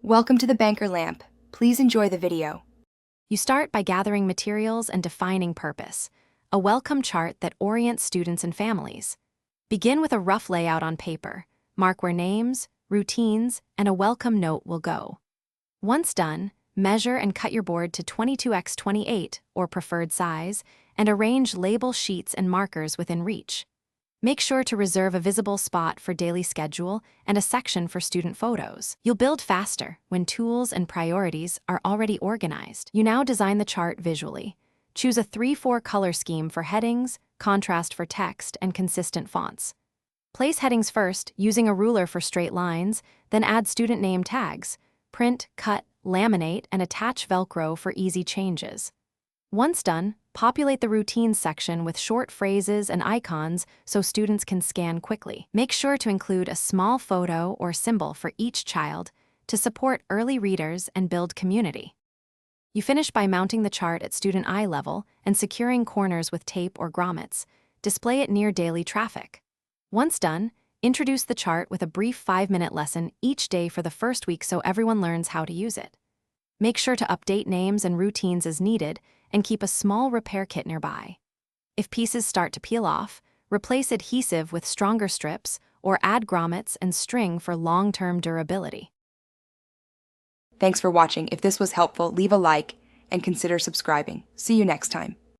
Welcome to the Banker Lamp. Please enjoy the video. You start by gathering materials and defining purpose, a welcome chart that orients students and families. Begin with a rough layout on paper. Mark where names, routines, and a welcome note will go. Once done, measure and cut your board to 22x28 or preferred size, and arrange label sheets and markers within reach. Make sure to reserve a visible spot for daily schedule and a section for student photos. You'll build faster when tools and priorities are already organized. You now design the chart visually. Choose a 3-4 color scheme for headings, contrast for text, and consistent fonts. Place headings first, using a ruler for straight lines, then add student name tags. Print, cut, laminate, and attach Velcro for easy changes. Once done, populate the routines section with short phrases and icons so students can scan quickly. Make sure to include a small photo or symbol for each child to support early readers and build community. You finish by mounting the chart at student eye level and securing corners with tape or grommets. Display it near daily traffic. Once done, introduce the chart with a brief 5-minute lesson each day for the first week so everyone learns how to use it. Make sure to update names and routines as needed and keep a small repair kit nearby. If pieces start to peel off, replace adhesive with stronger strips or add grommets and string for long-term durability. Thanks for watching. If this was helpful, leave a like and consider subscribing. See you next time.